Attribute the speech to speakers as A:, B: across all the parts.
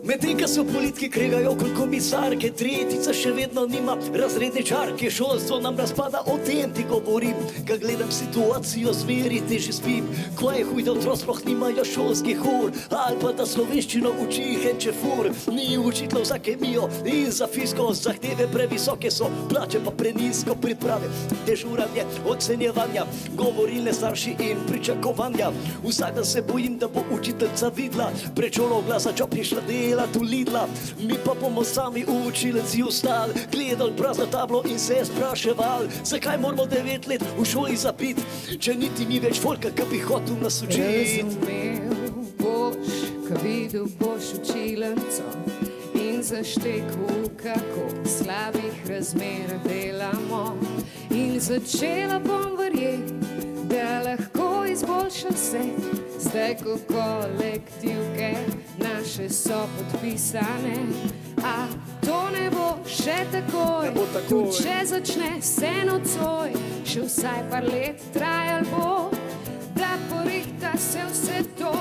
A: Medtem, ko se v politiki kregajo okoli komisarke, tretjica še vedno nima razredničarke. Šolstvo nam razpada, o tem ti govorim. Ko gledam situacijo, zveri teže spim. Ko je huj, da otroci sploh nimajo šolskih ur, ali pa da slovenščino uči henčefur. Ni učiteljev za kemijo in za fiziko, zahteve previsoke so, plače pa prenisko, priprave, dežuranje, ocenjevanja, govorilne starši in pričakovanja. Vsak dan se bojim, da bo učiteljica videla pred šolo glasa, če prišla delati v Lidla. Mi pa bomo sami učilci ostali, gledali prazno tablo in se spraševali, zakaj moramo 9 let v šoli zapit, če niti ni več folka, ki bi hotel nas učiti.
B: Razumel boš, ko videl boš učilnico in zaštekal, kako v slabih razmerah delamo. In začela bom verjeti, da lahko izboljša vse. Zdaj, ko kolektivke naše so podpisane, a to ne bo še takoj, tudi če začne se nocoj, še vsaj par let trajal bo, da porihta se vse to.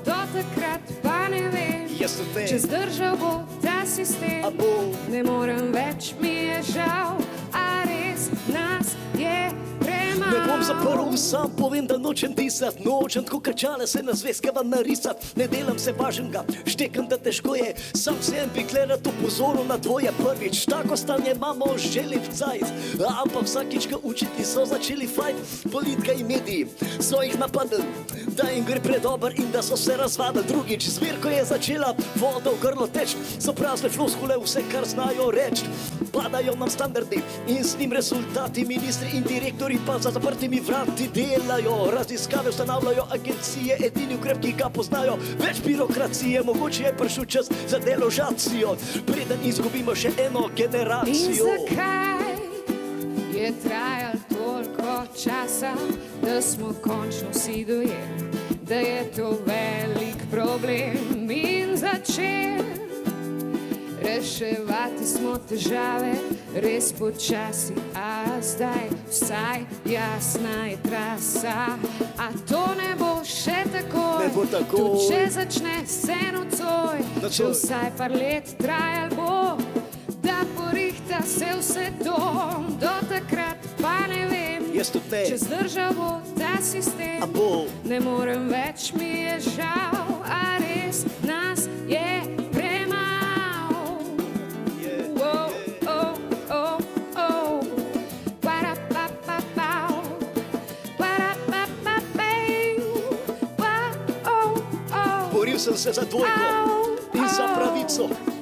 B: Do takrat pa ne vem, če zdržal bo ta sistem. Ne morem več, mi je žal, a res nas je premalo.
A: Ne bom zaprl, sam povem, da nočem disat, nočem tako kačale se na zvezkava narisat. Ne delam se važnega, štekam, da težko je, sam sem biklerat upozoril na dvoje prvič. Tako stanje imamo želi v cajt, ampak vsakič, ko učiti so začeli fajt. Politika in mediji so jih napadli, da jim gre predober in da so se razvadili. Drugič, zbirko je začela voda v grlo teč, so prazne floskule, vse kar znajo reč. Padajo nam standardi in s njim rezultati, ministri in direktori pa za zaprtimi vrati delajo. Raziskave ustanavljajo agencije, edini ukrep, ki ga poznajo, več birokracije. Mogoče je prišel čas za deložacijo, preden izgubimo še eno generacijo.
B: In zakaj je trajalo toliko časa, da smo končno vsi dojeli, da je to velik problem in začeli reševati smo težave res počasi, a zdaj vsaj jasna je trasa. A to ne bo še takoj, tudi če začne se nocoj, če vsaj par let trajal bo, da porihta se vse to. Do takrat pa ne vem, če zdržal bo ta sistem. Ne morem več, mi je žal, a res nas je premalo.
A: Boril sem se za dvojko in za pravico.